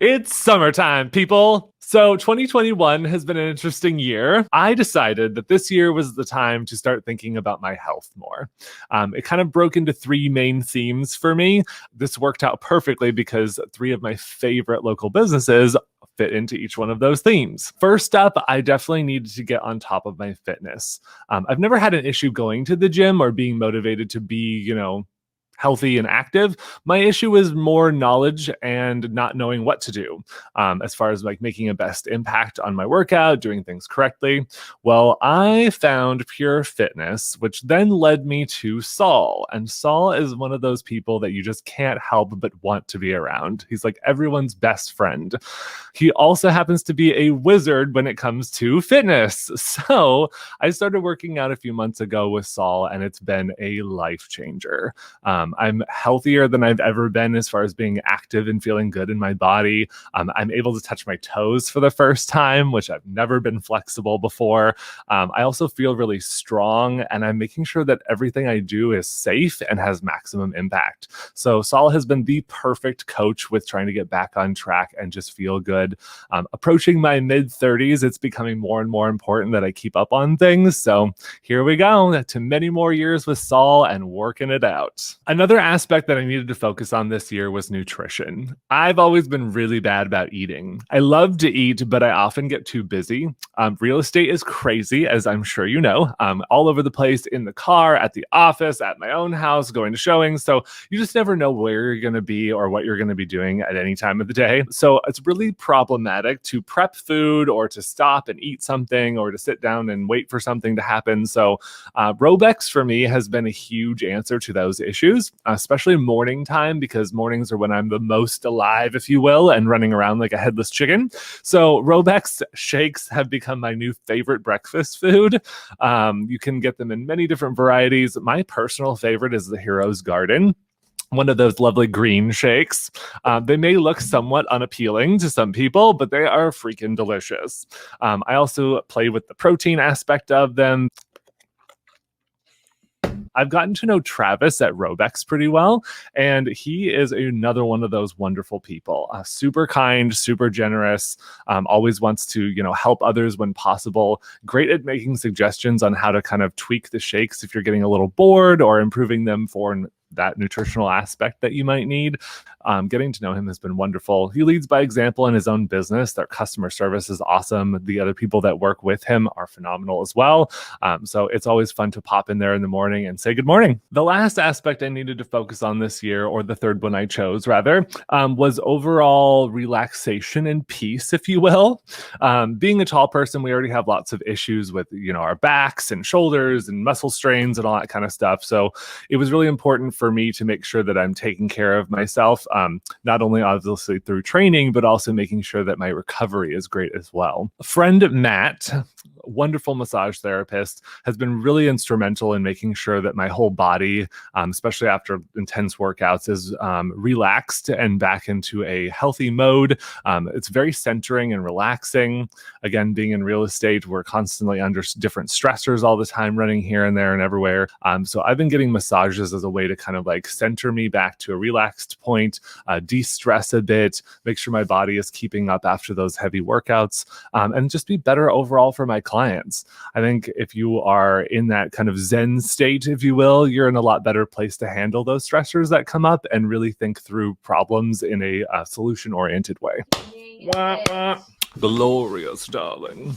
It's summertime, people. So 2021 has been an interesting year. I decided that this year was the time to start thinking about my health more. It kind of broke into three main themes for me. This worked out perfectly because three of my favorite local businesses fit into each one of those themes. First up, I definitely needed to get on top of my fitness. I've never had an issue going to the gym or being motivated to be, healthy and active. My issue is more knowledge and not knowing what to do, as far as like making a best impact on my workout, doing things correctly. Well, I found Pure Fitness, which then led me to Saul. And Saul is one of those people that you just can't help but want to be around. He's like everyone's best friend. He also happens to be a wizard when it comes to fitness. So I started working out a few months ago with Saul, and it's been a life changer. I'm healthier than I've ever been as far as being active and feeling good in my body. I'm able to touch my toes for the first time, which I've never been flexible before. I also feel really strong, and I'm making sure that everything I do is safe and has maximum impact. So Saul has been the perfect coach with trying to get back on track and just feel good. Approaching my mid 30s, it's becoming more and more important that I keep up on things. So here we go to many more years with Saul and working it out. Another aspect that I needed to focus on this year was nutrition. I've always been really bad about eating. I love to eat, but I often get too busy. Real estate is crazy, as I'm sure you know, all over the place, in the car, at the office, at my own house, going to showings. So you just never know where you're going to be or what you're going to be doing at any time of the day. So it's really problematic to prep food or to stop and eat something or to sit down and wait for something to happen. So Robex for me has been a huge answer to those issues, especially morning time, because mornings are when I'm the most alive, if you will, and running around like a headless chicken. So Robex shakes have become my new favorite breakfast food. You can get them in many different varieties. My personal favorite is the Hero's Garden, one of those lovely green shakes. They may look somewhat unappealing to some people, but they are freaking delicious. I also play with the protein aspect of them. I've gotten to know Travis at Robex pretty well, and he is another one of those wonderful people. Super kind, super generous, always wants to, help others when possible. Great at making suggestions on how to kind of tweak the shakes if you're getting a little bored or improving them for that nutritional aspect that you might need. Getting to know him has been wonderful. He leads by example in his own business. Their customer service is awesome. The other people that work with him are phenomenal as well. So it's always fun to pop in there in the morning and say good morning. The last aspect I needed to focus on this year, or the third one I chose rather, was overall relaxation and peace, if you will. Being a tall person, we already have lots of issues with, our backs and shoulders and muscle strains and all that kind of stuff. So it was really important for me to make sure that I'm taking care of myself, not only obviously through training, but also making sure that my recovery is great as well. A friend, Matt, wonderful massage therapist, has been really instrumental in making sure that my whole body, especially after intense workouts, is relaxed and back into a healthy mode. It's very centering and relaxing. Again, being in real estate, we're constantly under different stressors all the time, running here and there and everywhere. So I've been getting massages as a way to kind of like center me back to a relaxed point, de-stress a bit, make sure my body is keeping up after those heavy workouts, and just be better overall for my clients. I think if you are in that kind of Zen state, if you will, you're in a lot better place to handle those stressors that come up and really think through problems in a solution-oriented way. Wah, wah. Glorious, darling.